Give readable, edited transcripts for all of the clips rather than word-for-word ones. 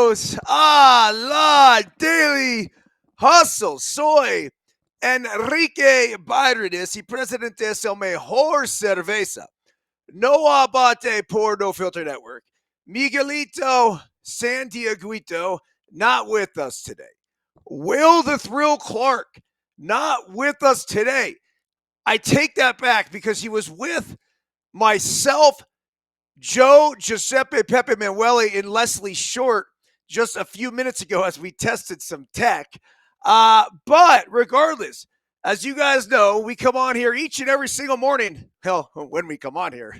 Bienvenidos a la Daily Hustle. Soy Enrique Byrnes y presidente es el mejor cerveza. No abate por No Filter Network. Miguelito Santiaguito, not with us today. Will the Thrill Clark, not with us today. I take that back because he was with myself, Joe Giuseppe Pepe Manueli, and Leslie Short just a few minutes ago as we tested some tech. But regardless, as you guys know, we come on here each and every single morning. Hell, when we come on here.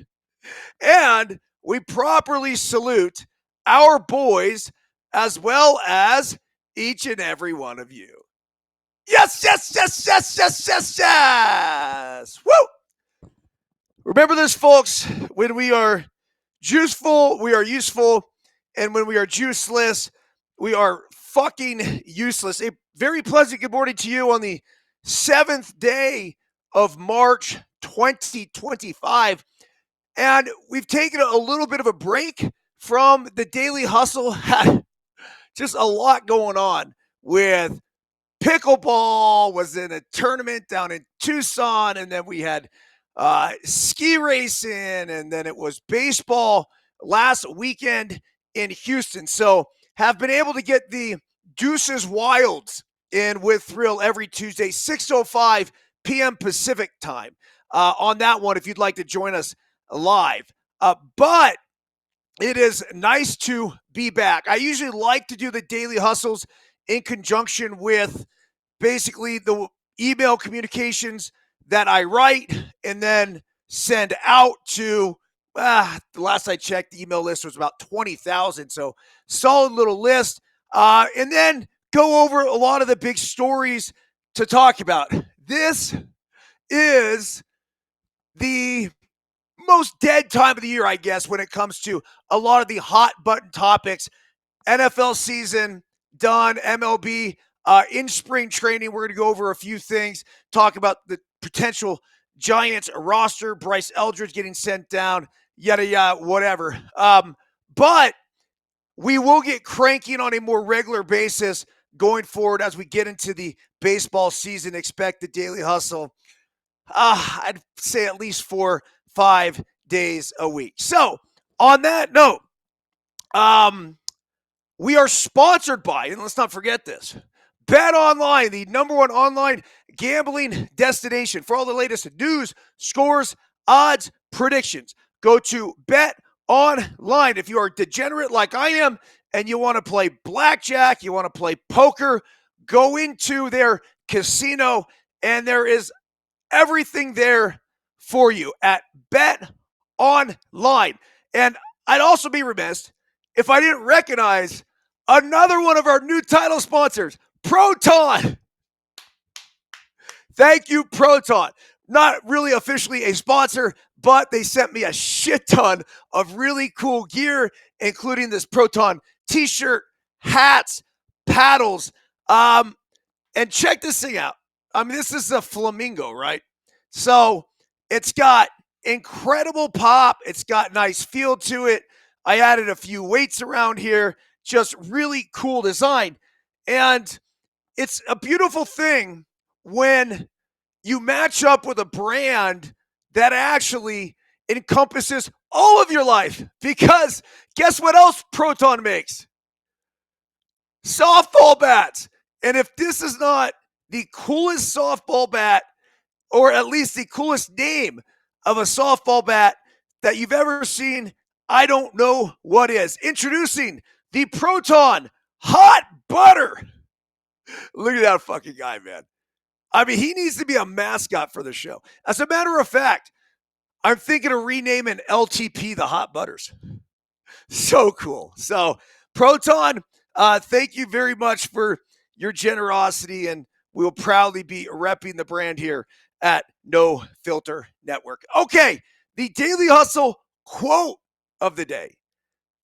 And we properly salute our boys as well as each and every one of you. Yes, yes, yes, yes, yes, yes, yes. Woo! Remember this, folks, when we are juiceful, we are useful. And when we are juiceless, we are fucking useless. A very pleasant good morning to you on the 7th day of March 2025. And we've taken a little bit of a break from the Daily Hustle. Had just a lot going on with pickleball, was in a tournament down in Tucson, and then we had ski racing, and then it was baseball last weekend in Houston. So have been able to get the Deuces Wilds in with Thrill every Tuesday, 6:05 p.m. Pacific time on that one if you'd like to join us live. But it is nice to be back. I usually like to do the daily hustles in conjunction with basically the email communications that I write and then send out to, the last I checked, the email list was about 20,000. So solid little list. And then go over a lot of the big stories to talk about. This is the most dead time of the year, I guess, when it comes to a lot of the hot button topics. NFL season done, MLB in spring training. We're going to go over a few things, talk about the potential Giants roster, Bryce Eldridge getting sent down, yada, yada, whatever. But we will get cranking on a more regular basis going forward as we get into the baseball season. Expect the Daily Hustle. I'd say at least 4-5 days a week. So on that note, we are sponsored by, and let's not forget this, Bet Online, the number one online gambling destination for all the latest news, scores, odds, predictions. Go to Bet Online. If you are degenerate like I am and you want to play blackjack, you want to play poker, go into their casino, and there is everything there for you at Bet Online. And I'd also be remiss if I didn't recognize another one of our new title sponsors, Proton. Thank you, Proton. Not really officially a sponsor, but they sent me a shit ton of really cool gear, including this Proton t-shirt, hats, paddles. And check this thing out. I mean, this is a flamingo, right? So it's got incredible pop. It's got nice feel to it. I added a few weights around here. Just really cool design. And it's a beautiful thing when you match up with a brand that actually encompasses all of your life. Because guess what else Proton makes? Softball bats. And if this is not the coolest softball bat, or at least the coolest name of a softball bat that you've ever seen, I don't know what is. Introducing the Proton Hot Butter. Look at that fucking guy, man. I mean, he needs to be a mascot for the show. As a matter of fact, I'm thinking of renaming LTP the Hot Butters. So cool. So, Proton, thank you very much for your generosity, and we will proudly be repping the brand here at No Filter Network. Okay, the Daily Hustle quote of the day.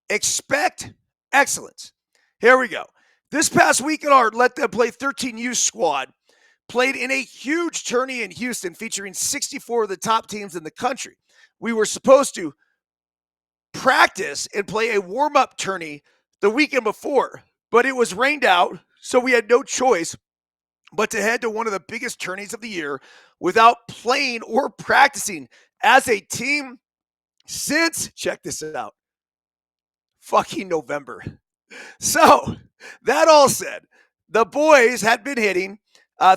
Expect excellence. Here we go. This past weekend, our Let Them Play 13U squad played in a huge tourney in Houston featuring 64 of the top teams in the country. We were supposed to practice and play a warm-up tourney the weekend before, but it was rained out, so we had no choice but to head to one of the biggest tourneys of the year without playing or practicing as a team since, check this out, fucking November. So, that all said, the boys had been hitting,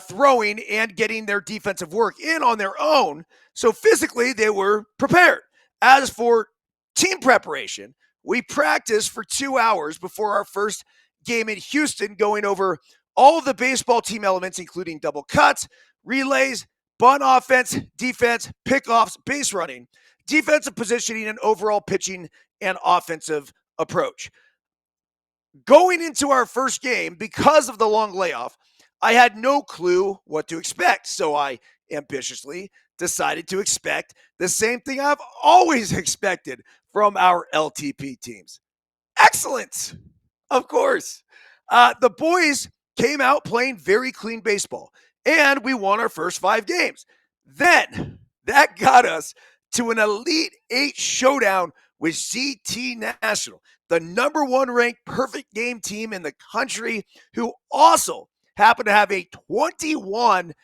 throwing, and getting their defensive work in on their own. So, physically, they were prepared. As for team preparation, we practiced for 2 hours before our first game in Houston, going over all of the baseball team elements, including double cuts, relays, bunt offense, defense, pickoffs, base running, defensive positioning, and overall pitching and offensive approach. Going into our first game, because of the long layoff, I had no clue what to expect. So I ambitiously decided to expect the same thing I've always expected from our LTP teams. Excellence, of course. The boys came out playing very clean baseball, and we won our first 5 games. Then that got us to an Elite Eight showdown with ZT National, the number one ranked perfect game team in the country, who also happened to have a 21-0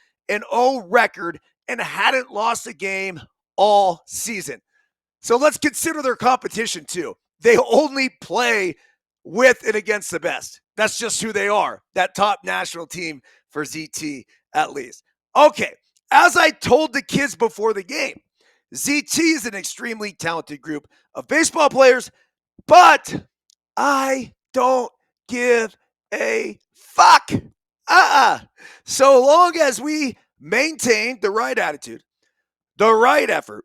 record and hadn't lost a game all season. So let's consider their competition too. They only play with and against the best. That's just who they are, that top national team for ZT at least. Okay, as I told the kids before the game, ZT is an extremely talented group of baseball players, but I don't give a fuck. So long as we maintain the right attitude, the right effort,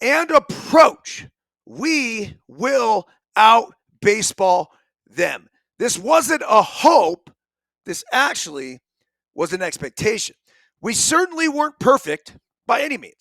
and approach, we will out baseball them. This wasn't a hope. This actually was an expectation. We certainly weren't perfect by any means,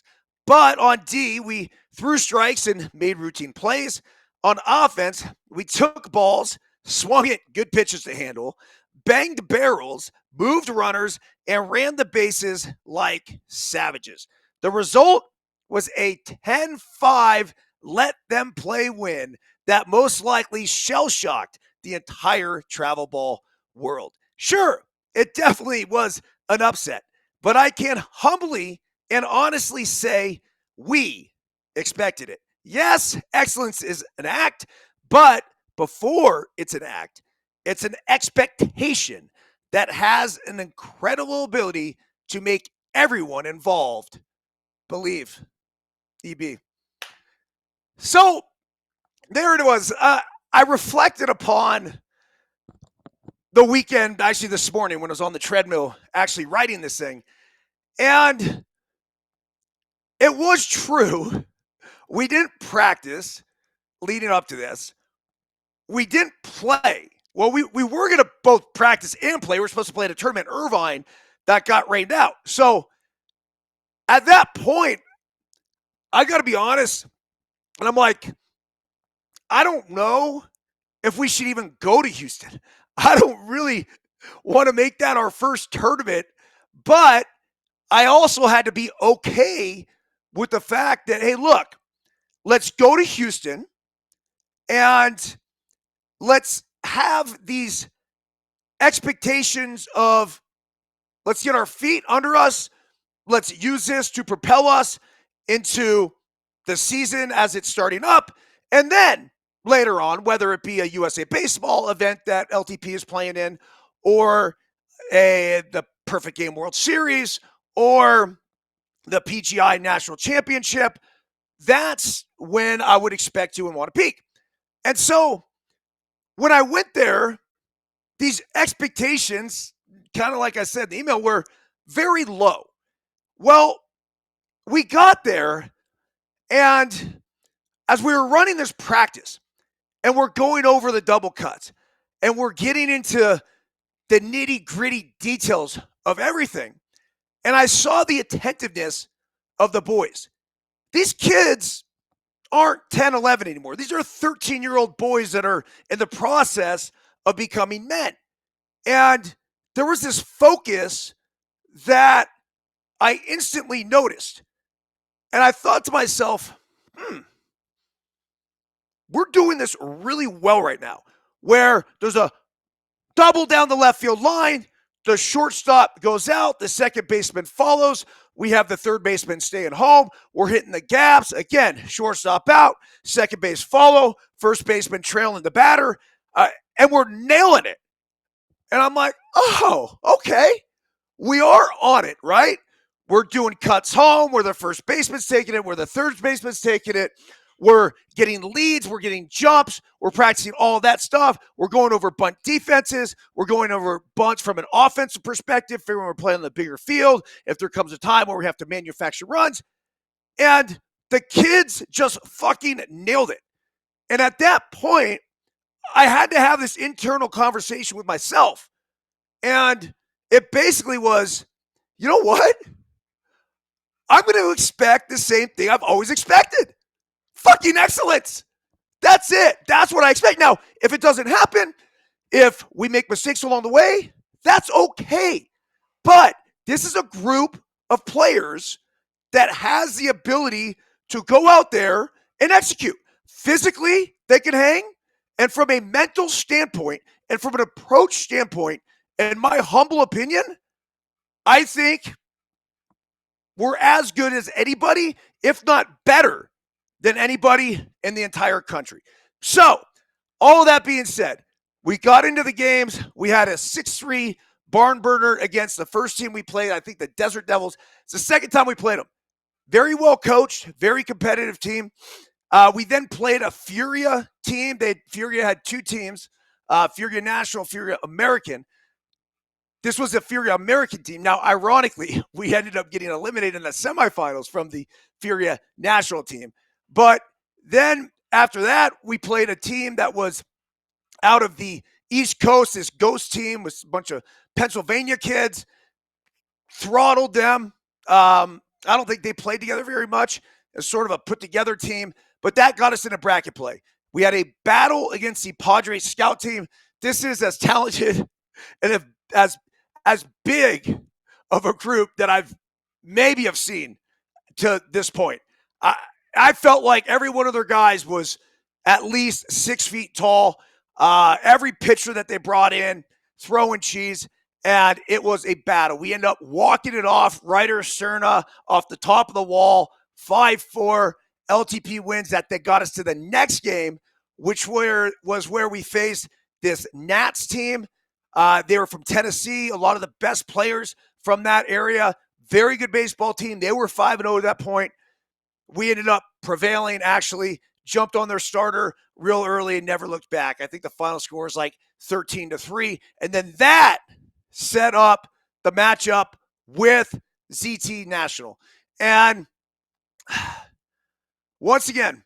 but on D, we threw strikes and made routine plays. On offense, we took balls, swung at good pitches to handle, banged barrels, moved runners, and ran the bases like savages. The result was a 10-5 let them play win that most likely shell-shocked the entire travel ball world. Sure, it definitely was an upset, but I can humbly and honestly say we expected it. Yes, excellence is an act, but before it's an act, it's an expectation that has an incredible ability to make everyone involved believe. EB. So there it was. I reflected upon the weekend, actually this morning when I was on the treadmill actually writing this thing. And it was true. We didn't practice leading up to this. We didn't play. Well, we were going to both practice and play. We were supposed to play at a tournament in Irvine that got rained out. So at that point, I got to be honest, and I'm like, I don't know if we should even go to Houston. I don't really want to make that our first tournament, but I also had to be okay with the fact that, hey, look, let's go to Houston and let's have these expectations of let's get our feet under us. Let's use this to propel us into the season as it's starting up. And then later on, whether it be a USA Baseball event that LTP is playing in, or the Perfect Game World Series, or the PGI National Championship, that's when I would expect to and want to peak. And so when I went there, these expectations, kind of like I said in the email, were very low. Well, we got there, and as we were running this practice, and we're going over the double cuts, and we're getting into the nitty-gritty details of everything, and I saw the attentiveness of the boys. These kids aren't 10, 11 anymore. These are 13-year-old boys that are in the process of becoming men. And there was this focus that I instantly noticed. And I thought to myself, we're doing this really well right now. where there's a double down the left field line. The shortstop goes out. The second baseman follows. We have the third baseman staying home. We're hitting the gaps. Again, shortstop out. Second base follow. First baseman trailing the batter. And we're nailing it. And I'm like, oh, okay. We are on it, right? We're doing cuts home where the first baseman's taking it, where the third baseman's taking it. We're getting leads. We're getting jumps. We're practicing all that stuff. We're going over bunt defenses. We're going over bunts from an offensive perspective, figuring we're playing on the bigger field. If there comes a time where we have to manufacture runs. And the kids just fucking nailed it. And at that point, I had to have this internal conversation with myself. And it basically was, you know what? I'm going to expect the same thing I've always expected. Fucking excellence. That's it. That's what I expect. Now, if it doesn't happen, if we make mistakes along the way, that's okay. But this is a group of players that has the ability to go out there and execute. Physically, they can hang. And from a mental standpoint and from an approach standpoint, in my humble opinion, I think we're as good as anybody, if not better than anybody in the entire country. So, all of that being said, we got into the games. We had a 6-3 barn burner against the first team we played, I think the Desert Devils. It's the second time we played them. Very well coached, very competitive team. We then played a Furia team. Furia had two teams, Furia National, Furia American. This was a Furia American team. Now, ironically, we ended up getting eliminated in the semifinals from the Furia National team. But then after that, we played a team that was out of the East Coast, this ghost team with a bunch of Pennsylvania kids, throttled them. I don't think they played together very much. It's sort of a put-together team, but that got us in a bracket play. We had a battle against the Padres scout team. This is as talented and as big of a group that I've maybe have seen to this point. I felt like every one of their guys was at least 6 feet tall. Every pitcher that they brought in, throwing cheese, and it was a battle. We ended up walking it off, Ryder Cerna off the top of the wall, 5-4 LTP wins that got us to the next game, which was where we faced this Nats team. They were from Tennessee, a lot of the best players from that area. Very good baseball team. They were 5-0 at that point. We ended up prevailing, actually, jumped on their starter real early and never looked back. I think the final score is like 13-3. And then that set up the matchup with ZT National. And once again,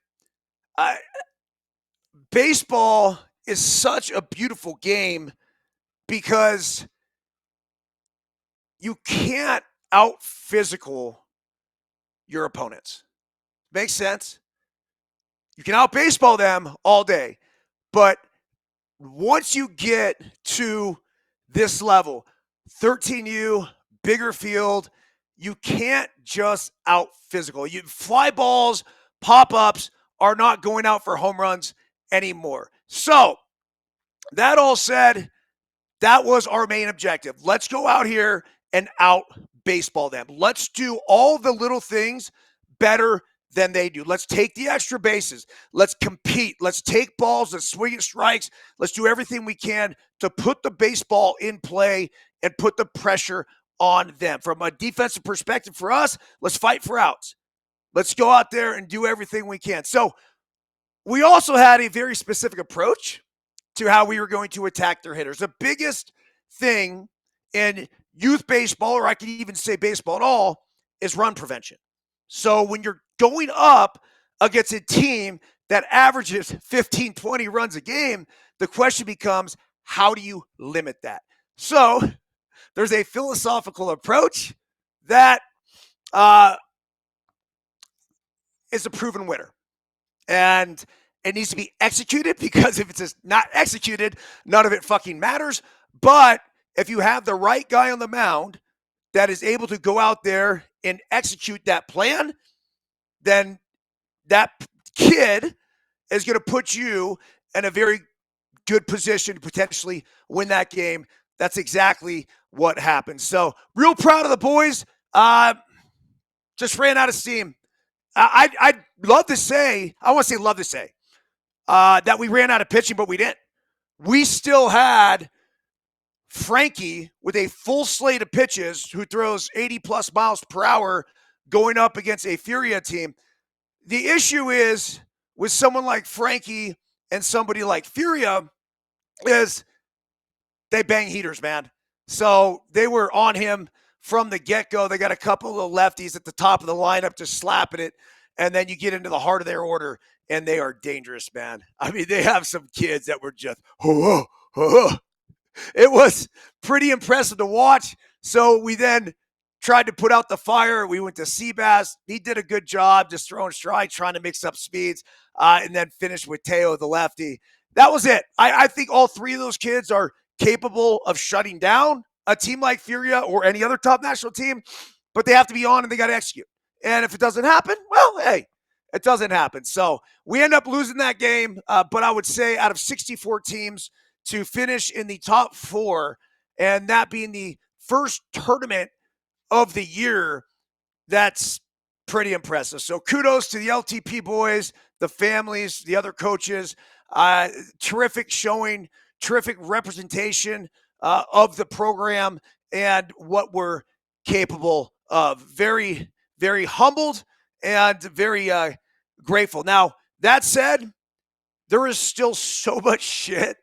baseball is such a beautiful game because you can't out-physical your opponents. Makes sense? You can out-baseball them all day, but once you get to this level, 13U, bigger field, you can't just out-physical. Fly balls, pop-ups are not going out for home runs anymore. So, that all said, that was our main objective. Let's go out here and out-baseball them. Let's do all the little things better than they do. Let's take the extra bases. Let's compete. Let's take balls. Let's swing at strikes. Let's do everything we can to put the baseball in play and put the pressure on them. From a defensive perspective for us, let's fight for outs. Let's go out there and do everything we can. So we also had a very specific approach to how we were going to attack their hitters. The biggest thing in youth baseball, or I could even say baseball at all, is run prevention. So when you're going up against a team that averages 15, 20 runs a game, the question becomes, how do you limit that? So there's a philosophical approach that is a proven winner. And it needs to be executed, because if it's just not executed, none of it fucking matters. But if you have the right guy on the mound that is able to go out there and execute that plan, then that kid is going to put you in a very good position to potentially win that game. That's exactly what happened. So real proud of the boys. Just ran out of steam. I'd love to say, I want to say love to say, that we ran out of pitching, but we didn't. We still had Frankie with a full slate of pitches who throws 80 plus miles per hour going up against a Furia team. The issue is with someone like Frankie and somebody like Furia is they bang heaters, man. So they were on him from the get-go. They got a couple of lefties at the top of the lineup just slapping it. And then you get into the heart of their order, and they are dangerous, man. I mean, they have some kids that were just, it was pretty impressive to watch. So we then tried to put out the fire. We went to Seabass. He did a good job just throwing strikes, trying to mix up speeds, and then finished with Teo, the lefty. That was it. I think all three of those kids are capable of shutting down a team like Furia or any other top national team, but they have to be on and they got to execute. And if it doesn't happen, well, hey, it doesn't happen. So we end up losing that game, but I would say out of 64 teams to finish in the top 4, and that being the first tournament of the year, that's pretty impressive. So kudos to the LTP boys, the families, the other coaches. Terrific showing, terrific representation of the program and what we're capable of. Very, very humbled and very grateful. Now, that said, there is still so much shit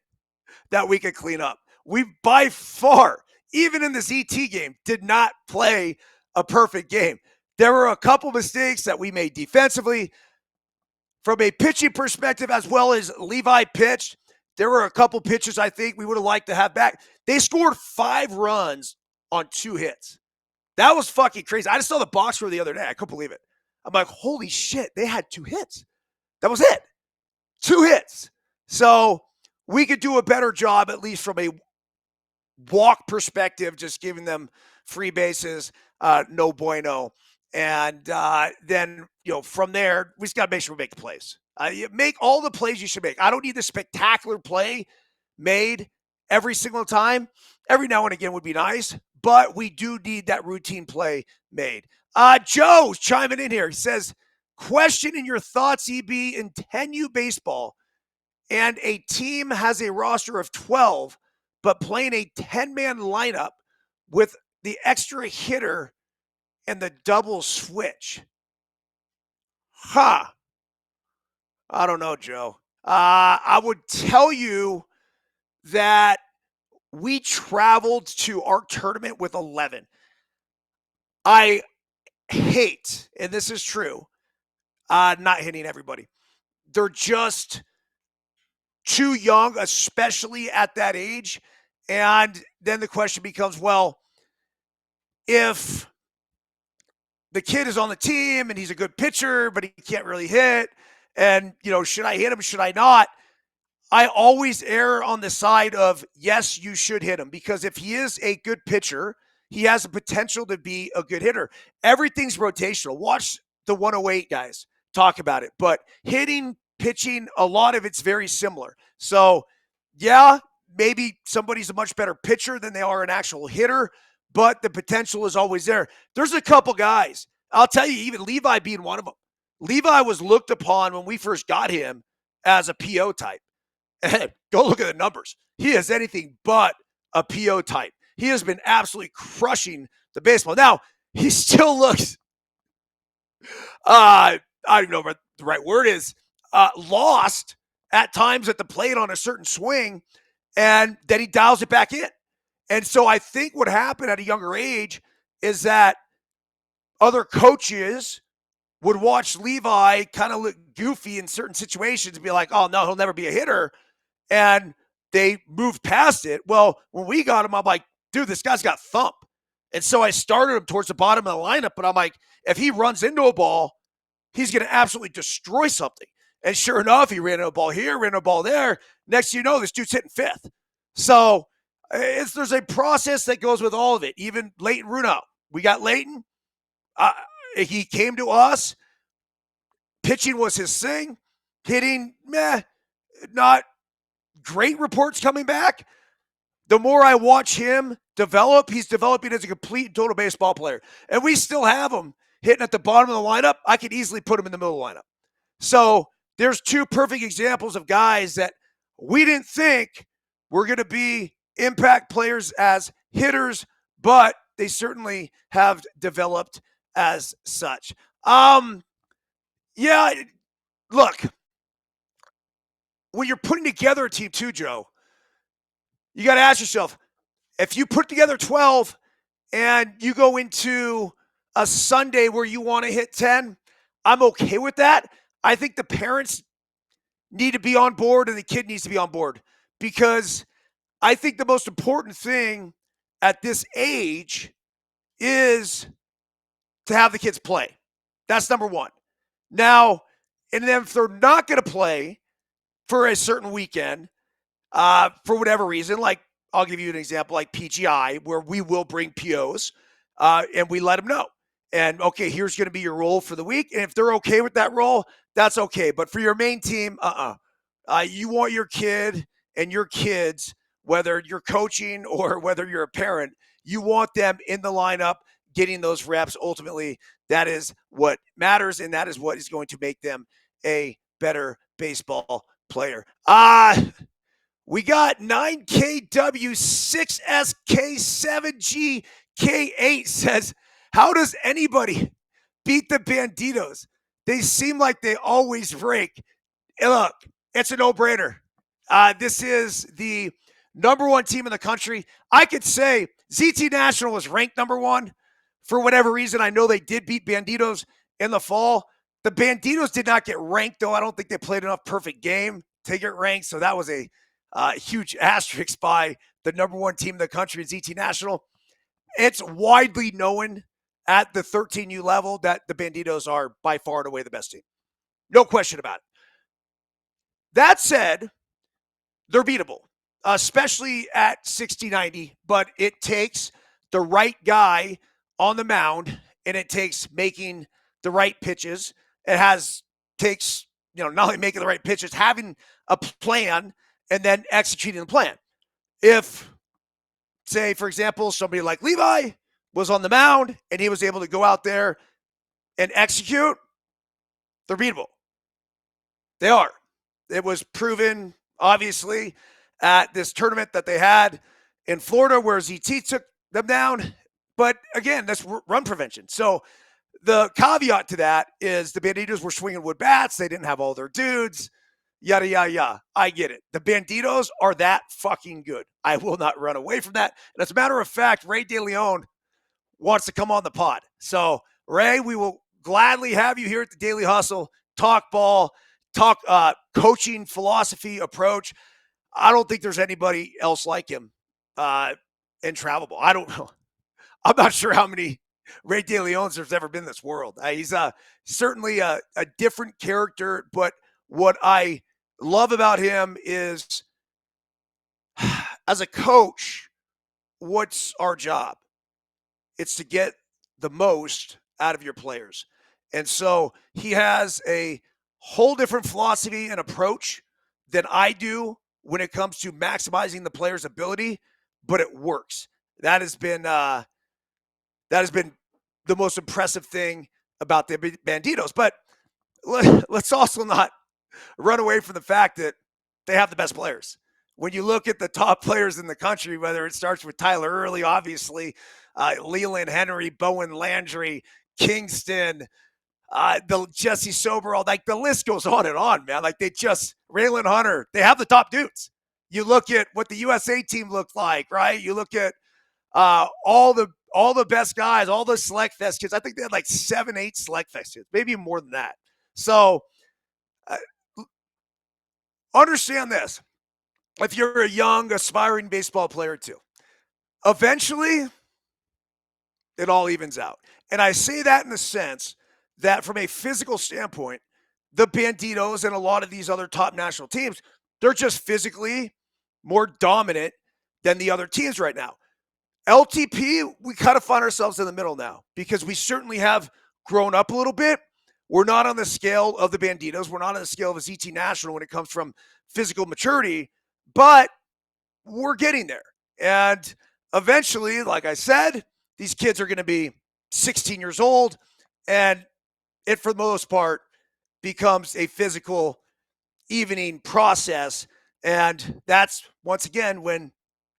that we could clean up. We by far, even in this ET game, did not play a perfect game. There were a couple mistakes that we made defensively. From a pitching perspective, as well as Levi pitched, there were a couple pitches I think we would have liked to have back. They scored 5 runs on 2 hits. That was fucking crazy. I just saw the box score the other day. I couldn't believe it. I'm like, holy shit, they had 2 hits. That was it. 2 hits. So we could do a better job, at least from a walk perspective, just giving them free bases, no bueno. And then, from there, we just got to make sure we make the plays. You make all the plays you should make. I don't need the spectacular play made every single time. Every now and again would be nice, but we do need that routine play made. Joe's chiming in here. He says, questioning your thoughts, EB, in 10U baseball, and a team has a roster of 12, but playing a 10-man lineup with the extra hitter and the double switch. I don't know, Joe. I would tell you that we traveled to our tournament with 11. I hate, and this is true, not hitting everybody. They're just too young, especially at that age. And then the question becomes, well, if the kid is on the team and he's a good pitcher, but he can't really hit, and, should I hit him? Should I not? I always err on the side of, yes, you should hit him, because if he is a good pitcher, he has the potential to be a good hitter. Everything's rotational. Watch the 108 guys talk about it. But hitting, pitching, a lot of it's very similar. So, yeah, maybe somebody's a much better pitcher than they are an actual hitter, but the potential is always there. There's a couple guys. I'll tell you, even Levi being one of them. Levi was looked upon when we first got him as a PO type. And go look at the numbers. He is anything but a PO type. He has been absolutely crushing the baseball. Now, he still looks, I don't even know what the right word is, lost at times at the plate on a certain swing, and then he dials it back in. And so I think what happened at a younger age is that other coaches would watch Levi kind of look goofy in certain situations and be like, oh, no, he'll never be a hitter. And they moved past it. Well, when we got him, I'm like, dude, this guy's got thump. And so I started him towards the bottom of the lineup, but I'm like, if he runs into a ball, he's going to absolutely destroy something. And sure enough, he ran into a ball here, ran into a ball there. Next thing you know, this dude's hitting 5th. So there's a process that goes with all of it. Even Leighton Runo. We got Leighton. He came to us. Pitching was his thing. Hitting, not great reports coming back, the more I watch him develop, he's developing as a complete total baseball player. And we still have him hitting at the bottom of the lineup. I could easily put him in the middle of the lineup. So there's two perfect examples of guys that we didn't think were going to be impact players as hitters, but they certainly have developed as such. Yeah, look, when you're putting together a team too, Joe, you got to ask yourself, if you put together 12 and you go into a Sunday where you want to hit 10, I'm okay with that. I think the parents need to be on board and the kid needs to be on board, because I think the most important thing at this age is to have the kids play. That's number one. Now, and then if they're not going to play for a certain weekend, for whatever reason, like I'll give you an example, like PGI, where we will bring POs and we let them know. And okay, here's going to be your role for the week. And if they're okay with that role, that's okay. But for your main team, you want your kid and your kids, whether you're coaching or whether you're a parent, you want them in the lineup getting those reps. Ultimately, that is what matters, and that is what is going to make them a better baseball player. We got 9KW, 6SK, 7GK8 says, how does anybody beat the Banditos? They seem like they always rake. And look, it's a no-brainer. This is the number one team in the country. I could say ZT National was ranked number one. For whatever reason, I know they did beat Banditos in the fall. The Banditos did not get ranked, though. I don't think they played enough perfect game to get ranked. So that was a huge asterisk by the number one team in the country, ZT National. It's widely known at the 13U level that the Banditos are by far and away the best team. No question about it. That said, they're beatable, especially at 60-90, but it takes the right guy on the mound, and it takes making the right pitches. Takes not only making the right pitches, having a plan, and then executing the plan. If, say, for example, somebody like Levi was on the mound and he was able to go out there and execute, they're beatable. They are. It was proven, obviously, at this tournament that they had in Florida where ZT took them down. But again, that's run prevention. So the caveat to that is the Banditos were swinging wood bats. They didn't have all their dudes. Yada, yada, yada. I get it. The Banditos are that fucking good. I will not run away from that. And as a matter of fact, Ray DeLeon wants to come on the pod. So, Ray, we will gladly have you here at the Daily Hustle. Talk ball, talk coaching philosophy approach. I don't think there's anybody else like him in travel ball. I don't know. I'm not sure how many Ray DeLeons there's ever been in this world. He's certainly a different character, but what I love about him is, as a coach, what's our job? It's to get the most out of your players. And so he has a whole different philosophy and approach than I do when it comes to maximizing the player's ability, but it works. That has been the most impressive thing about the Banditos. But let's also not run away from the fact that they have the best players. When you look at the top players in the country, whether it starts with Tyler Early, obviously, Leland Henry, Bowen Landry, Kingston, the Jesse Soberall, like the list goes on and on, man. Like Raylan Hunter, they have the top dudes. You look at what the USA team looked like, right? You look at all the best guys, all the Select Fest kids. I think they had like 7-8 Select Fest kids, maybe more than that. So understand this. If you're a young, aspiring baseball player too, eventually it all evens out. And I say that in the sense that from a physical standpoint, the Banditos and a lot of these other top national teams, they're just physically more dominant than the other teams right now. LTP, we kind of find ourselves in the middle now because we certainly have grown up a little bit. We're not on the scale of the Banditos. We're not on the scale of a ZT National when it comes from physical maturity, but we're getting there. And eventually, like I said, these kids are going to be 16 years old, and it, for the most part, becomes a physical evening process. And that's, once again, when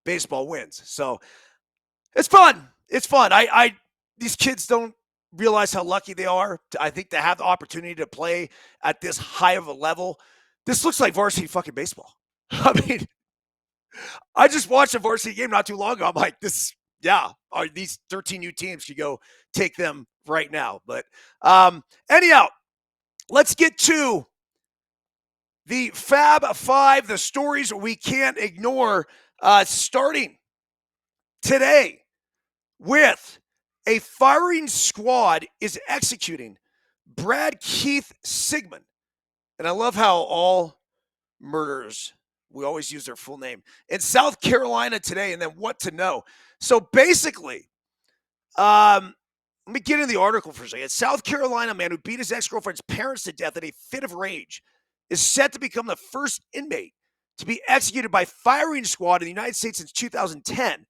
baseball wins. So it's fun. It's fun. These kids don't realize how lucky they are, I think, to have the opportunity to play at this high of a level. This looks like varsity fucking baseball. I mean, I just watched a varsity game not too long ago. I'm like, these 13 new teams could go take them right now. But anyhow, let's get to the Fab Five, the stories we can't ignore, starting today with a firing squad is executing Brad Keith Sigmund. And I love how all murderers, we always use their full name, in South Carolina today, and then what to know. So basically, let me get in the article for a second. South Carolina man who beat his ex-girlfriend's parents to death in a fit of rage is set to become the first inmate to be executed by firing squad in the United States since 2010,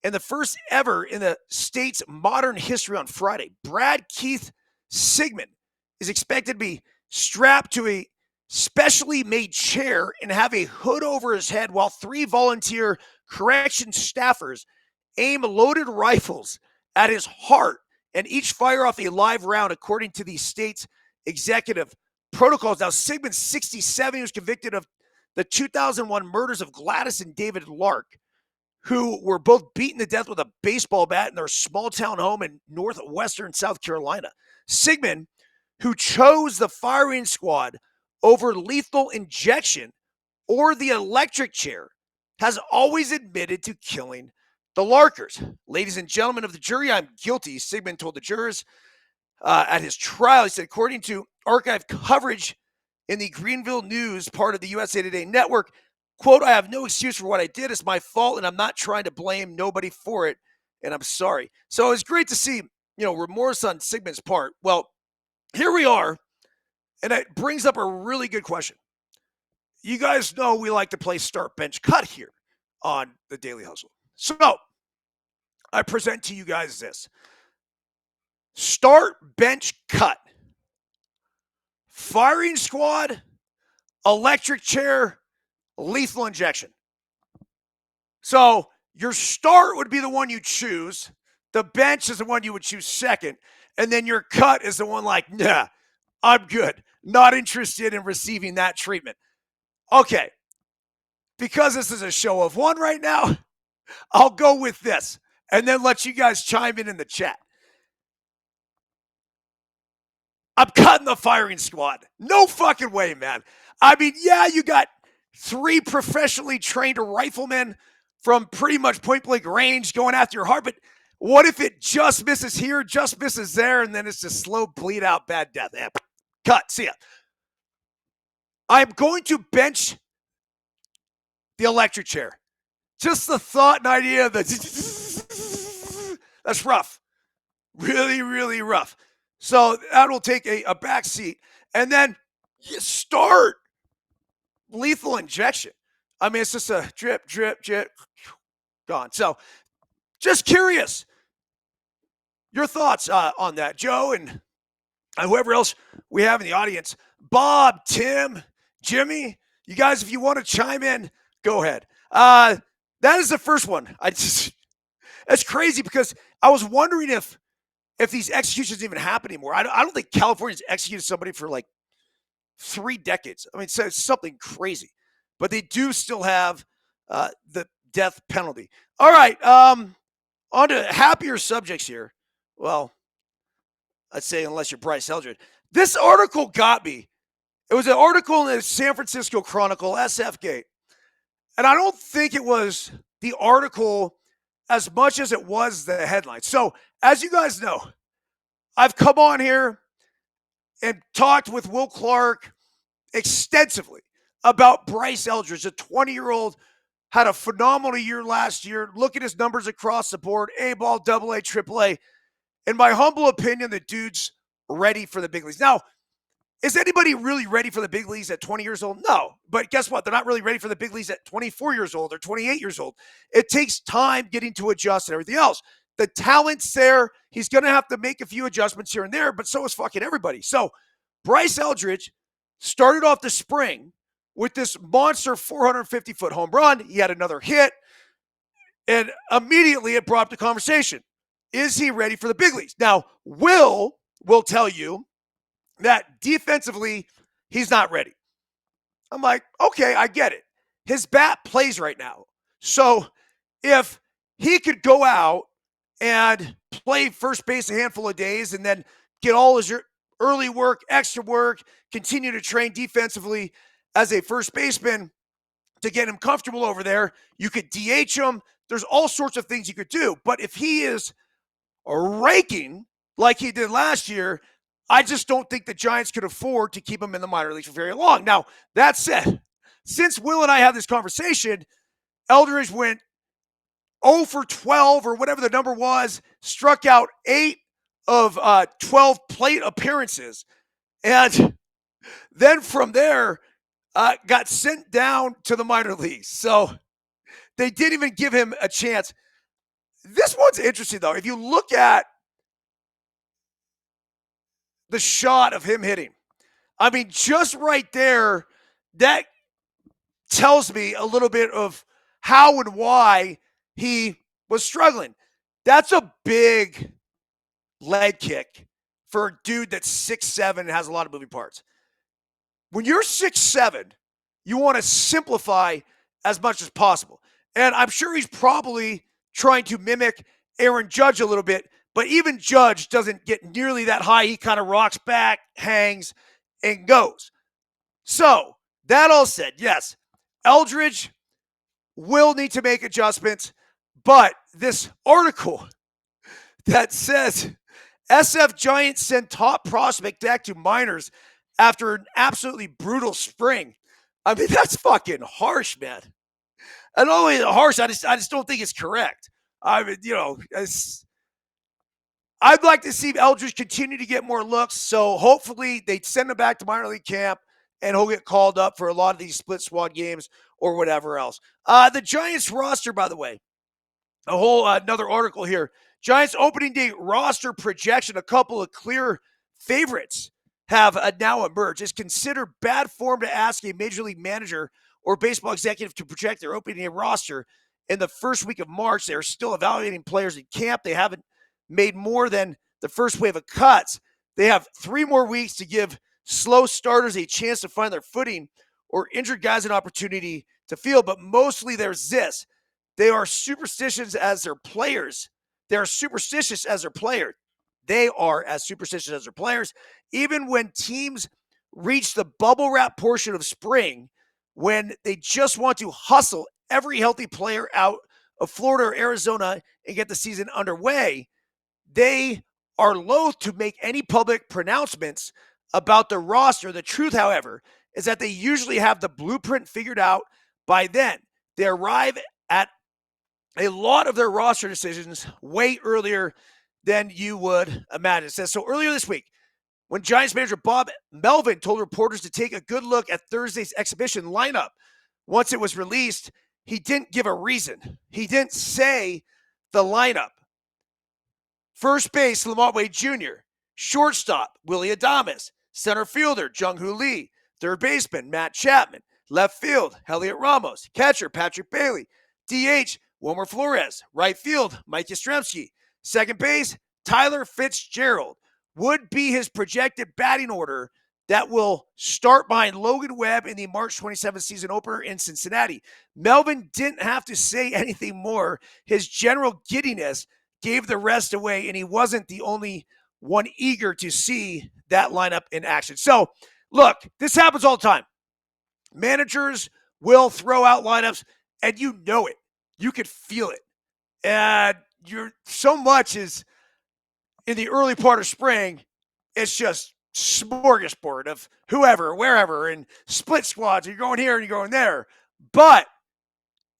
and the first ever in the state's modern history on Friday. Brad Keith Sigmund is expected to be strapped to a specially made chair and have a hood over his head while three volunteer correction staffers aim loaded rifles at his heart and each fire off a live round according to the state's executive protocols. Now, Sigmund's 67. He was convicted of the 2001 murders of Gladys and David Lark, who were both beaten to death with a baseball bat in their small town home in northwestern South Carolina. Sigmund, who chose the firing squad over lethal injection or the electric chair, has always admitted to killing the Larkers. Ladies and gentlemen of the jury, I'm guilty, Sigmund told the jurors at his trial. He said, according to archive coverage in the Greenville News, part of the USA Today network, quote, I have no excuse for what I did. It's my fault, and I'm not trying to blame nobody for it, and I'm sorry. So it was great to see, remorse on Sigmund's part. Well, here we are, and it brings up a really good question. You guys know we like to play start, bench, cut here on the Daily Hustle. So I present to you guys this. Start, bench, cut. Firing squad, electric chair, lethal injection. So your start would be the one you choose. The bench is the one you would choose second. And then your cut is the one like, nah, I'm good. Not interested in receiving that treatment. Okay. Because this is a show of one right now, I'll go with this and then let you guys chime in the chat. I'm cutting the firing squad. No fucking way, man. I mean, yeah, you got three professionally trained riflemen from pretty much point blank range going after your heart, but what if it just misses here, just misses there, and then it's just slow bleed out, bad death? Cut. See ya. I'm going to bench the electric chair. Just the thought and idea of the that's rough. Really, really rough. So that will take a back seat. And then you start lethal injection. I mean, it's just a drip, drip, drip, gone. So just curious. Your thoughts on that, Joe, and whoever else we have in the audience. Bob, Tim, Jimmy, you guys, if you want to chime in, go ahead. That is the first one. It's crazy because I was wondering if these executions even happen anymore. I don't think California's executed somebody for like 3 decades. I mean, so it's something crazy. But they do still have the death penalty. All right, on to happier subjects here. Well, I'd say unless you're Bryce Eldridge. This article got me. It was an article in the San Francisco Chronicle, SF Gate. And I don't think it was the article as much as it was the headline. So, as you guys know, I've come on here and talked with Will Clark extensively about Bryce Eldridge, a 20-year-old, had a phenomenal year last year. Look at his numbers across the board, A-ball, AA, AAA. In my humble opinion, the dude's ready for the big leagues. Now, Is anybody really ready for the big leagues at 20 years old? No. But guess what? They're not really ready for the big leagues at 24 years old or 28 years old. It takes time getting to adjust and everything else. The talent's there. He's going to have to make a few adjustments here and there, but so is fucking everybody. So Bryce Eldridge started off the spring with this monster 450-foot home run. He had another hit, and immediately it brought up the conversation. Is he ready for the big leagues? Now, Will tell you that defensively, he's not ready. I'm like, okay, I get it. His bat plays right now. So if he could go out and play first base a handful of days and then get all his early work, extra work, continue to train defensively as a first baseman to get him comfortable over there, you could DH him. There's all sorts of things you could do. But if he is raking like he did last year, I just don't think the Giants could afford to keep him in the minor leagues for very long. Now, that said, since Will and I had this conversation, Eldridge went 0 for 12 or whatever the number was, struck out 8 of 12 plate appearances. And then from there, got sent down to the minor leagues. So they didn't even give him a chance. This one's interesting, though. If you look at the shot of him hitting, I mean, just right there, that tells me a little bit of how and why he was struggling. That's a big leg kick for a dude that's 6'7" and has a lot of moving parts. When you're 6'7", you want to simplify as much as possible. And I'm sure he's probably trying to mimic Aaron Judge a little bit, but even Judge doesn't get nearly that high. He kind of rocks back, hangs, and goes. So, that all said, yes, Eldridge will need to make adjustments, but this article that says SF Giants send top prospect back to minors after an absolutely brutal spring. I mean, that's fucking harsh, man. And not only harsh, I just don't think it's correct. I mean, I'd like to see Eldridge continue to get more looks. So hopefully they send him back to minor league camp and he'll get called up for a lot of these split squad games or whatever else. The Giants roster, by the way, a whole another article here. Giants opening day roster projection. A couple of clear favorites have now emerged. It's considered bad form to ask a major league manager or baseball executive to project their opening day roster in the first week of March. They're still evaluating players in camp. They haven't made more than the first wave of cuts. They have 3 more weeks to give slow starters a chance to find their footing or injured guys an opportunity to field. But mostly there's this. They are superstitious as their players. They are superstitious as their players. They are as superstitious as their players. Even when teams reach the bubble wrap portion of spring, when they just want to hustle every healthy player out of Florida or Arizona and get the season underway, they are loath to make any public pronouncements about the roster. The truth, however, is that they usually have the blueprint figured out by then. They arrive at a lot of their roster decisions way earlier than you would imagine. It says, so earlier this week, when Giants manager Bob Melvin told reporters to take a good look at Thursday's exhibition lineup, once it was released, he didn't give a reason. He didn't say the lineup. First base, Lamont Wade Jr., shortstop, Willie Adames, center fielder, Jung-Hoo Lee, third baseman, Matt Chapman, left field, Heliot Ramos, catcher, Patrick Bailey, DH, Wilmer Flores, right field, Mike Yastrzemski, second base, Tyler Fitzgerald, would be his projected batting order that will start behind Logan Webb in the March 27th season opener in Cincinnati. Melvin didn't have to say anything more. His general giddiness gave the rest away, and he wasn't the only one eager to see that lineup in action. So, look, this happens all the time. Managers will throw out lineups, and you know it. You could feel it. And so much is in the early part of spring, it's just smorgasbord of whoever, wherever, and split squads. You're going here and you're going there. But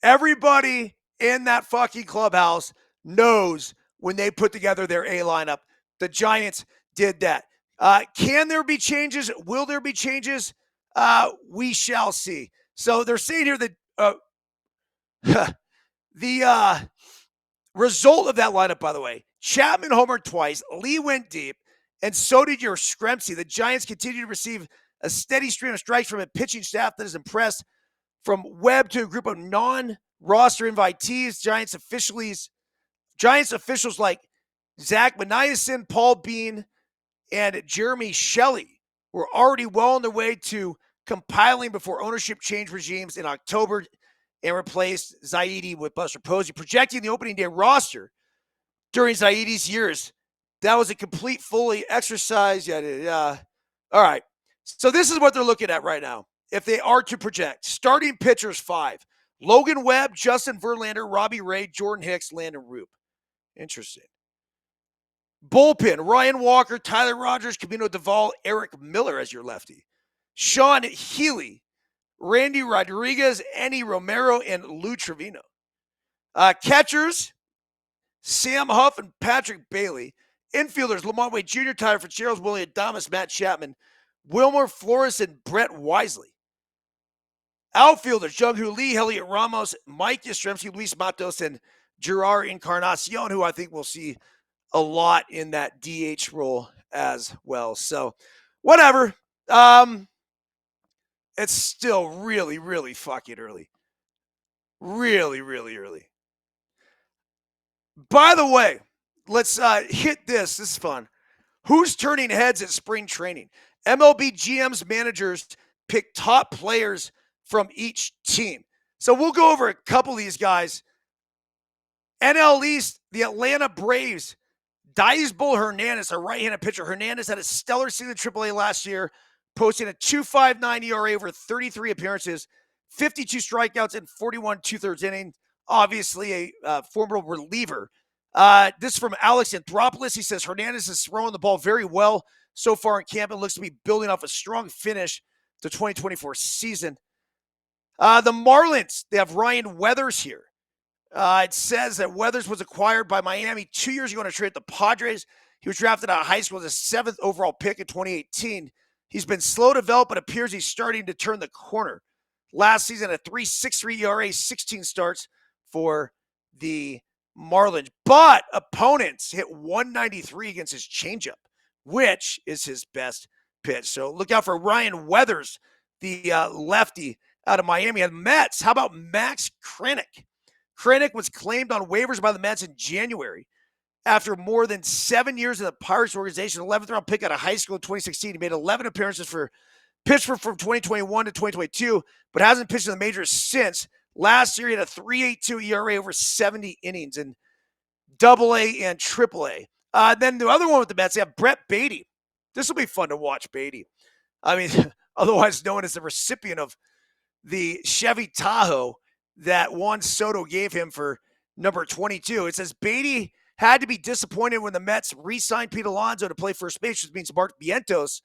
everybody in that fucking clubhouse knows when they put together their A lineup. The Giants did that. Can there be changes? Will there be changes? We shall see. So they're saying here that the result of that lineup, by the way, Chapman homered twice, Lee went deep, and so did your Skremsky. The Giants continue to receive a steady stream of strikes from a pitching staff that is impressed. From Webb to a group of non-roster invitees, Giants officials like Zach Maniason, Paul Bean, and Jeremy Shelley were already well on their way to compiling before ownership changed regimes in October and replaced Zaidi with Buster Posey, projecting the opening day roster during Zaidi's years. That was a complete, fully exercise. Yeah. All right. So this is what they're looking at right now. If they are to project, starting pitchers 5. Logan Webb, Justin Verlander, Robbie Ray, Jordan Hicks, Landon Roop. Interesting. Bullpen, Ryan Walker, Tyler Rogers, Camino Duvall, Eric Miller as your lefty. Sean Healy, Randy Rodriguez, Enny Romero, and Lou Trevino. Catchers, Sam Huff and Patrick Bailey. Infielders, Lamont Wade Jr., Tyler Fitzgerald, Willie Adames, Matt Chapman, Wilmer Flores, and Brett Wisely. Outfielders, Jung-Hoo Lee, Elliot Ramos, Mike Yastrzemski, Luis Matos, and Gerard Encarnacion, who I think we'll see a lot in that DH role as well. So, whatever. It's still really, really fucking early. Really, really early. By the way, let's hit this. This is fun. Who's turning heads at spring training? MLB GMs, managers pick top players from each team. So we'll go over a couple of these guys. NL East, the Atlanta Braves, Daisbel Hernandez, a right-handed pitcher. Hernandez had a stellar season in AAA last year, posting a 2.59 ERA over 33 appearances, 52 strikeouts, and 41 2/3 innings. Obviously, a formidable reliever. This is from Alex Anthropoulos. He says Hernandez is throwing the ball very well so far in camp and looks to be building off a strong finish to 2024 season. The Marlins, they have Ryan Weathers here. It says that Weathers was acquired by Miami 2 years ago in a trade at the Padres. He was drafted out of high school as a 7th overall pick in 2018. He's been slow to develop, but appears he's starting to turn the corner. Last season, a 3.63 ERA, 16 starts for the Marlins. But opponents hit 193 against his changeup, which is his best pitch. So look out for Ryan Weathers, the lefty out of Miami. And Mets, how about Max Krenick? Krenick was claimed on waivers by the Mets in January. After more than 7 years in the Pirates organization, 11th round pick out of high school in 2016. He made 11 appearances for Pittsburgh from 2021 to 2022, but hasn't pitched in the majors since. Last year, he had a 3.82 ERA over 70 innings in AA and AAA. Then the other one with the Mets, they have Brett Beatty. This will be fun to watch, Beatty. I mean, otherwise known as the recipient of the Chevy Tahoe that Juan Soto gave him for number 22. It says Beatty had to be disappointed when the Mets re-signed Pete Alonso to play first base, which means Mark Vientos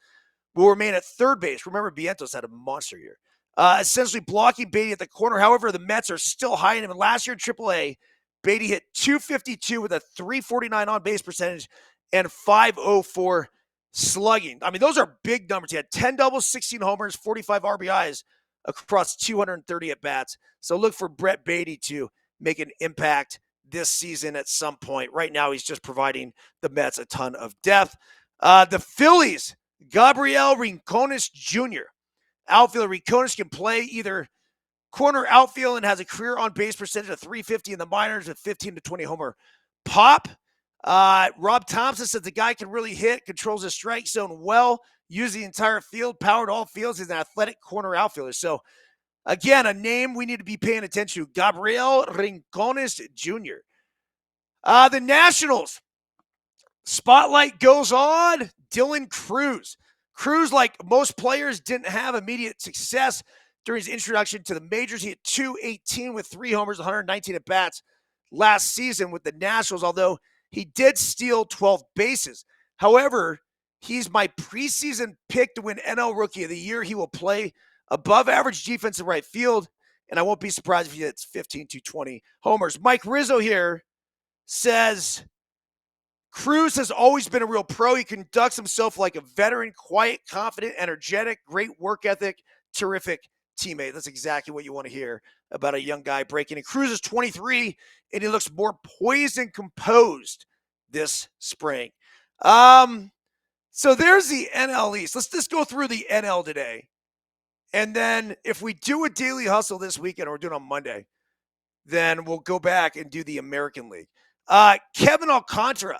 will remain at third base. Remember, Vientos had a monster year. Essentially blocking Beatty at the corner. However, the Mets are still high in him. Last year in AAA, Beatty hit .252 with a .349 on-base percentage and .504 slugging. I mean, those are big numbers. He had 10 doubles, 16 homers, 45 RBIs across 230 at-bats. So look for Brett Beatty to make an impact this season at some point. Right now, he's just providing the Mets a ton of depth. The Phillies, Gabriel Rincones Jr. Outfielder Rincones can play either corner outfield and has a career on-base percentage of .350 in the minors with 15 to 20 homer pop. Rob Thompson says the guy can really hit, controls the strike zone well, uses the entire field, powered all fields. He's an athletic corner outfielder. So, again, a name we need to be paying attention to, Gabriel Rincones Jr. The Nationals, spotlight goes on Dylan Cruz. Cruz, like most players, didn't have immediate success during his introduction to the majors. He had .218 with 3 homers, 119 at-bats last season with the Nationals, although he did steal 12 bases. However, he's my preseason pick to win NL Rookie of the Year. He will play above average defense in right field, and I won't be surprised if he hits 15 to 20 homers. Mike Rizzo here says Cruz has always been a real pro. He conducts himself like a veteran, quiet, confident, energetic, great work ethic, terrific teammate. That's exactly what you want to hear about a young guy breaking in. Cruz is 23, and he looks more poised and composed this spring. So there's the NL East. Let's just go through the NL today. And then if we do a daily hustle this weekend, or we're doing it on Monday, then we'll go back and do the American League. Kevin Alcantara,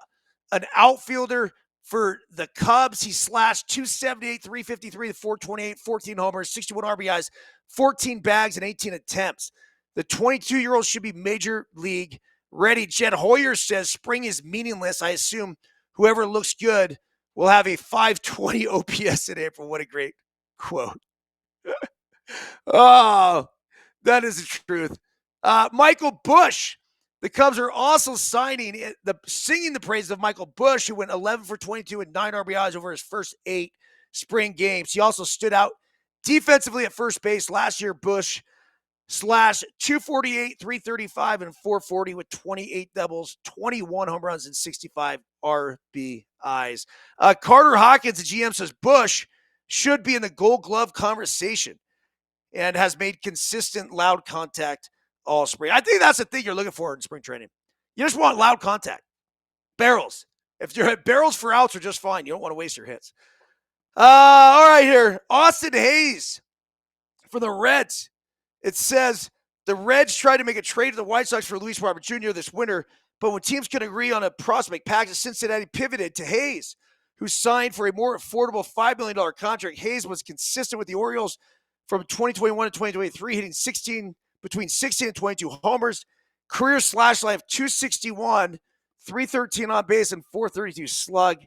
an outfielder for the Cubs. He slashed 278, 353, 428, 14 homers, 61 RBIs, 14 bags, and 18 attempts. The 22-year-old should be major league ready. Jed Hoyer says spring is meaningless. I assume whoever looks good will have a 520 OPS in April. What a great quote. Oh, that is the truth. Michael Busch. The Cubs are also singing the praises of Michael Busch, who went 11 for 22 and 9 RBIs over his first 8 spring games. He also stood out defensively at first base. Last year, Busch slashed 248, 335, and 440 with 28 doubles, 21 home runs, and 65 RBIs. Carter Hawkins, the GM, says Busch should be in the Gold Glove conversation and has made consistent loud contact all spring. I think that's the thing you're looking for in spring training. You just want loud contact. Barrels. If you're at barrels for outs are just fine. You don't want to waste your hits. All right here. Austin Hayes for the Reds. It says the Reds tried to make a trade to the White Sox for Luis Robert Jr. this winter, but when teams could agree on a prospect package, Cincinnati pivoted to Hayes, who signed for a more affordable $5 million contract. Hayes was consistent with the Orioles from 2021 to 2023, hitting between 16 and 22 homers. Career slash life 261, 313 on base, and 432 slug.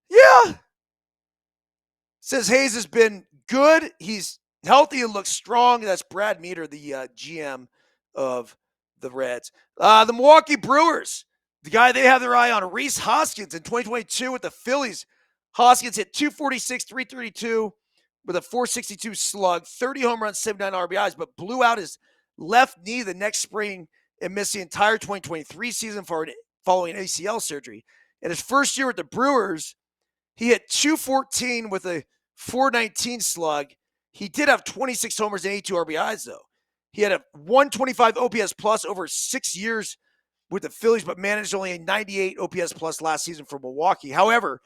Yeah. Says Hayes has been good. He's healthy and looks strong. That's Brad Meter, the GM of the Reds. The Milwaukee Brewers, the guy they have their eye on, Rhys Hoskins in 2022 with the Phillies. Hoskins hit 246, 332 with a 462 slug, 30 home runs, 79 RBIs, but blew out his left knee the next spring and missed the entire 2023 season following ACL surgery. In his first year with the Brewers, he hit 214 with a 419 slug. He did have 26 homers and 82 RBIs, though. He had a 125 OPS plus over 6 years with the Phillies, but managed only a 98 OPS plus last season for Milwaukee. However,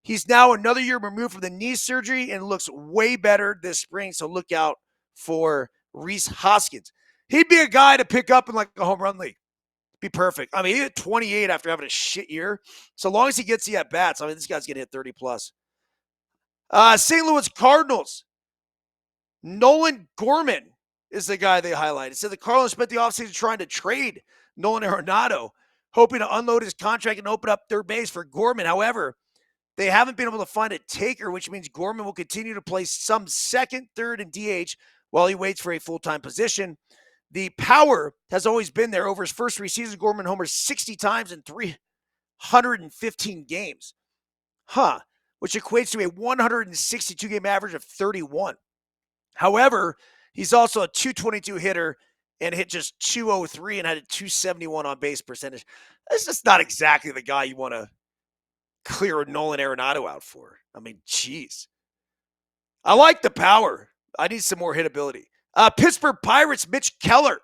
he's now another year removed from the knee surgery and looks way better this spring, so look out for Rhys Hoskins. He'd be a guy to pick up in like a home run league. Be perfect. I mean, he hit 28 after having a shit year. So long as he gets the at-bats, I mean, this guy's going to hit 30 plus. St. Louis Cardinals. Nolan Gorman is the guy they highlighted. Said the Cardinals spent the offseason trying to trade Nolan Arenado, hoping to unload his contract and open up third base for Gorman. However, they haven't been able to find a taker, which means Gorman will continue to play some second, third, and DH while he waits for a full-time position. The power has always been there. Over his first 3 seasons, Gorman homered 60 times in 315 games. Which equates to a 162-game average of 31. However, he's also a 222 hitter and hit just 203 and had a 271 on base percentage. That's just not exactly the guy you want to clear Nolan Arenado out for. I mean, geez. I like the power. I need some more hitability. Pittsburgh Pirates, Mitch Keller.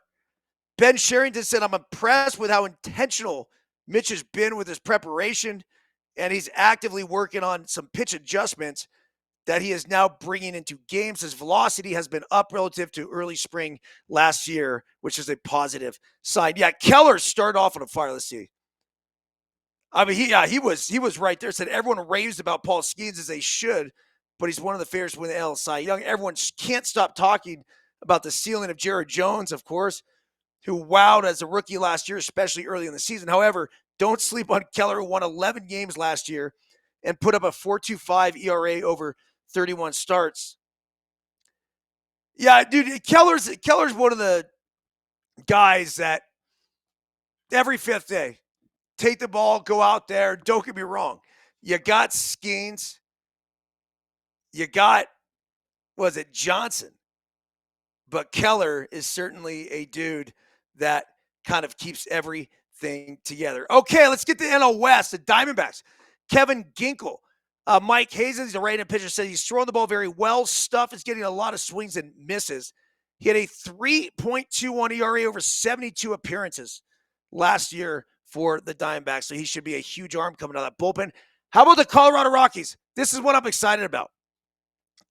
Ben Sherrington said, I'm impressed with how intentional Mitch has been with his preparation, and he's actively working on some pitch adjustments that he is now bringing into games. His velocity has been up relative to early spring last year, which is a positive sign. Yeah, Keller started off on a fire. Let's see. I mean, he was right there. Said everyone raves about Paul Skeens as they should, but he's one of the favorites to win the NL Cy Young. Everyone can't stop talking about the ceiling of Jared Jones, of course, who wowed as a rookie last year, especially early in the season. However, don't sleep on Keller, who won 11 games last year and put up a 4.25 ERA over 31 starts. Yeah, dude, Keller's one of the guys that every fifth day, take the ball, go out there. Don't get me wrong. You got Skeens. You got, was it Johnson? But Keller is certainly a dude that kind of keeps everything thing together. Okay, let's get to NL West. The Diamondbacks. Kevin Ginkel. Mike Hazen, he's a right-handed pitcher, said he's throwing the ball very well. Stuff is getting a lot of swings and misses. He had a 3.21 ERA over 72 appearances last year for the Diamondbacks, so he should be a huge arm coming out of that bullpen. How about the Colorado Rockies? This is what I'm excited about.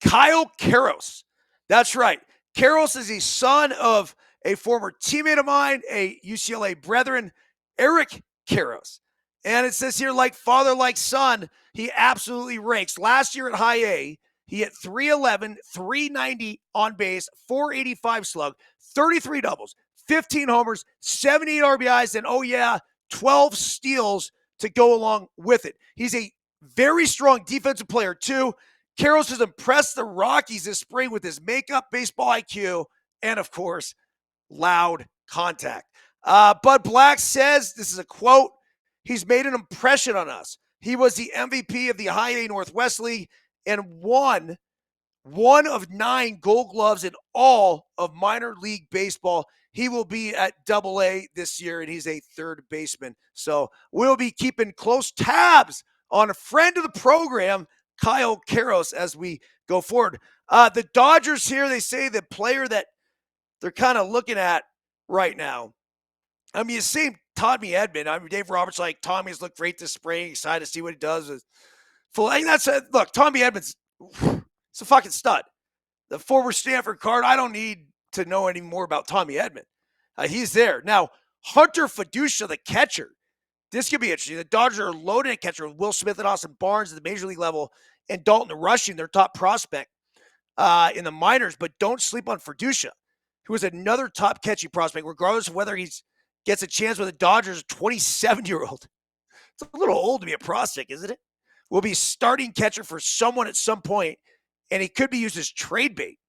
Kyle Karros. That's right. Karros is the son of a former teammate of mine, a UCLA brethren, Eric Karros. And it says here, like father, like son, he absolutely rakes. Last year at high A, he hit 311, 390 on base, 485 slug, 33 doubles, 15 homers, 78 RBIs, and 12 steals to go along with it. He's a very strong defensive player, too. Karros has impressed the Rockies this spring with his makeup, baseball IQ, and, of course, loud contact. Bud Black says, this is a quote, he's made an impression on us. He was the MVP of the High A Northwest League and won one of 9 Gold Gloves in all of minor league baseball. He will be at Double A this year, and he's a third baseman. So we'll be keeping close tabs on a friend of the program, Kyle Karros, as we go forward. The Dodgers here, they say the player that they're kind of looking at right now. I mean, you see Tommy Edman. I mean, Dave Roberts like Tommy's looked great this spring. Excited to see what he does with full. I mean, look, Tommy Edman's it's a fucking stud. The former Stanford Card. I don't need to know any more about Tommy Edman. He's there now. Hunter Fiducia, the catcher. This could be interesting. The Dodgers are loaded at catcher with Will Smith and Austin Barnes at the major league level, and Dalton Rushing, their top prospect in the minors. But don't sleep on Fiducia, who is another top catching prospect, regardless of whether he gets a chance with the Dodgers. 27-year-old. It's a little old to be a prospect, isn't it? Will be starting catcher for someone at some point, and he could be used as trade bait.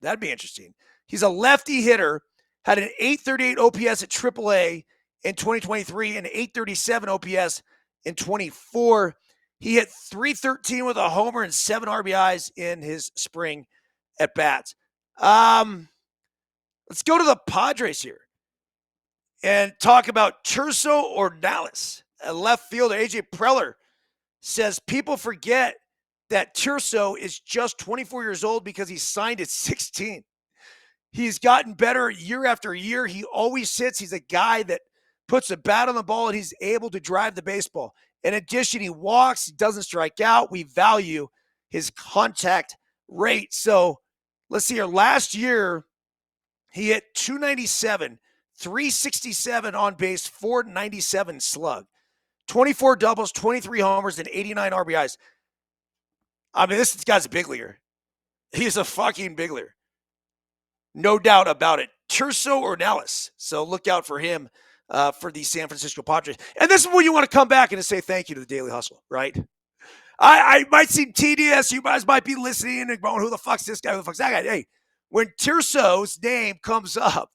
That'd be interesting. He's a lefty hitter, had an 838 OPS at AAA in 2023 and 837 OPS in 24. He hit 313 with a homer and 7 RBIs in his spring at bats. Let's go to the Padres here and talk about Tirso Ornelas, a left fielder. AJ Preller says people forget that Tirso is just 24 years old because he signed at 16. He's gotten better year after year. He always hits. He's a guy that puts a bat on the ball, and he's able to drive the baseball. In addition, he walks, he doesn't strike out. We value his contact rate. So let's see here. Last year, he hit 297, 367 on base, 497 slug, 24 doubles, 23 homers, and 89 RBIs. I mean, this guy's a big leaguer. He's a fucking big leaguer. No doubt about it. Tirso Ornelas. So look out for him for the San Francisco Padres. And this is when you want to come back and say thank you to the Daily Hustle, right? I might seem tedious. You guys might be listening and going, who the fuck's this guy? Who the fuck's that guy? Hey, when Tirso's name comes up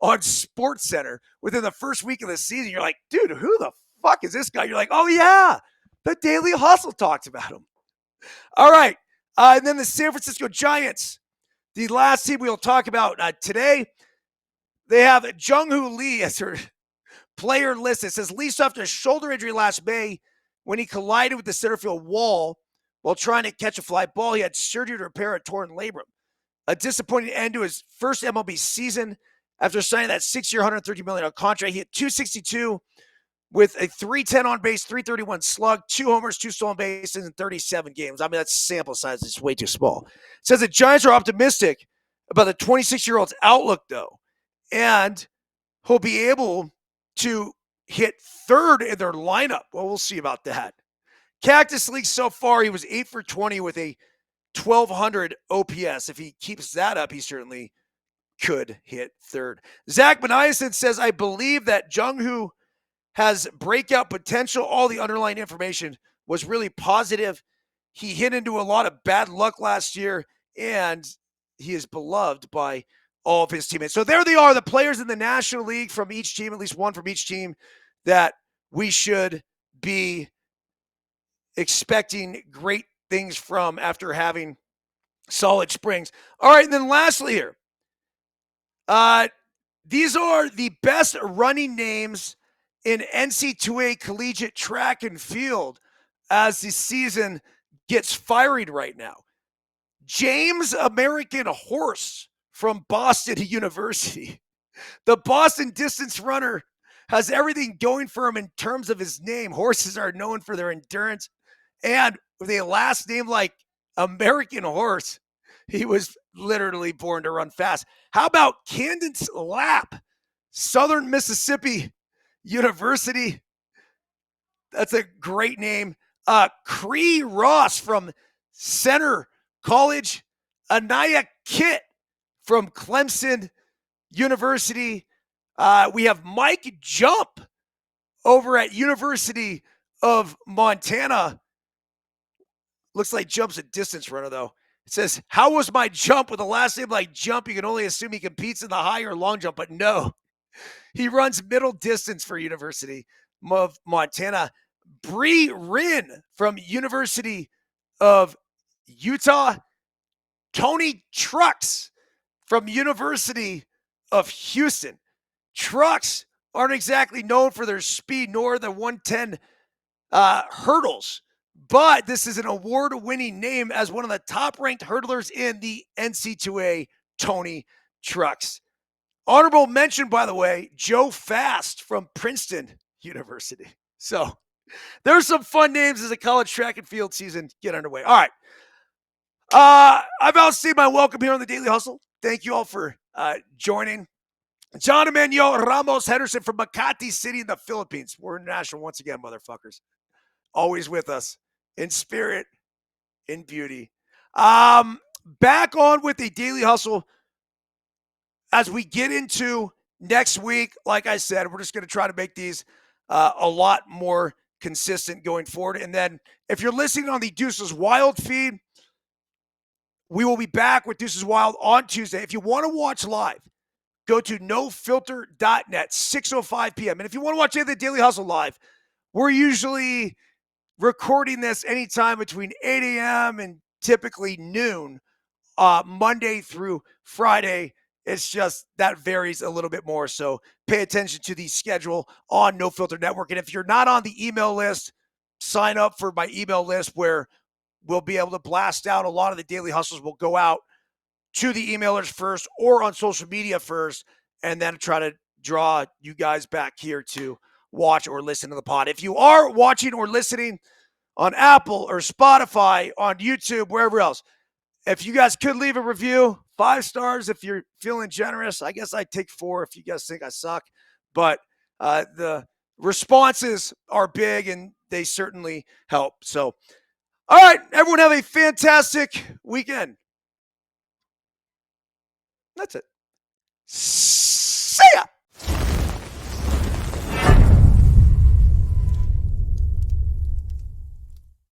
on SportsCenter within the first week of the season, you're like, dude, who the fuck is this guy? You're like, oh, yeah, the Daily Hustle talks about him. All right. And then the San Francisco Giants, the last team we'll talk about today. They have Jung-Hoo Lee as their player list. It says Lee suffered a shoulder injury last May when he collided with the center field wall while trying to catch a fly ball. He had surgery to repair a torn labrum. A disappointing end to his first MLB season after signing that 6-year, $130 million contract. He hit 262 with a 310 on base, 331 slug, 2 homers, 2 stolen bases in 37 games. I mean, that's sample size is way too small. It says the Giants are optimistic about the 26-year-old's outlook, though, and he'll be able to hit third in their lineup. Well, we'll see about that. Cactus League so far, he was 8 for 20 with a 1,200 OPS. If he keeps that up, he certainly could hit third. Zach Beniason says, I believe that Jung-Hoo has breakout potential. All the underlying information was really positive. He hit into a lot of bad luck last year, and he is beloved by all of his teammates. So there they are, the players in the National League from each team, at least one from each team, that we should be expecting great things from after having solid springs. All right, and then lastly here, these are the best running names in NC2A collegiate track and field as the season gets fired right now. James American Horse from Boston University. The Boston distance runner has everything going for him in terms of his name. Horses are known for their endurance, and with a last name like American Horse, he was literally born to run fast. How about Candence Lapp, Southern Mississippi University? That's a great name. Cree Ross from Center College. Anaya Kitt from Clemson University. We have Mike Jump over at University of Montana. Looks like Jump's a distance runner, though. It says, how was my jump with a last name like Jump? You can only assume he competes in the high or long jump, but no. He runs middle distance for University of Montana. Bree Rin from University of Utah. Tony Trucks from University of Houston. Trucks aren't exactly known for their speed nor the 110 hurdles, but this is an award-winning name as one of the top-ranked hurdlers in the NC2A, Tony Trucks. Honorable mention, by the way, Joe Fast from Princeton University. So there's some fun names as the college track and field season get underway. All right. I've outstayed my welcome here on the Daily Hustle. Thank you all for joining. John Emmanuel Ramos Henderson from Makati City in the Philippines. We're international once again, motherfuckers. Always with us in spirit, in beauty. Back on with the Daily Hustle as we get into next week. Like I said, we're just going to try to make these a lot more consistent going forward. And then if you're listening on the Deuces Wild feed, we will be back with Deuces Wild on Tuesday. If you want to watch live, go to nofilter.net, 6:05 p.m. And if you want to watch the Daily Hustle live, we're usually recording this anytime between 8 a.m. and typically noon, Monday through Friday. It's just that varies a little bit more. So pay attention to the schedule on No Filter Network. And if you're not on the email list, sign up for my email list where we'll be able to blast out a lot of the Daily Hustles. Will go out to the emailers first or on social media first, and then try to draw you guys back here to watch or listen to the pod. If you are watching or listening on Apple or Spotify, on YouTube, wherever else, if you guys could leave a review, 5 stars if you're feeling generous. I guess I'd take 4 if you guys think I suck. But the responses are big, and they certainly help. So, all right, everyone have a fantastic weekend. That's it.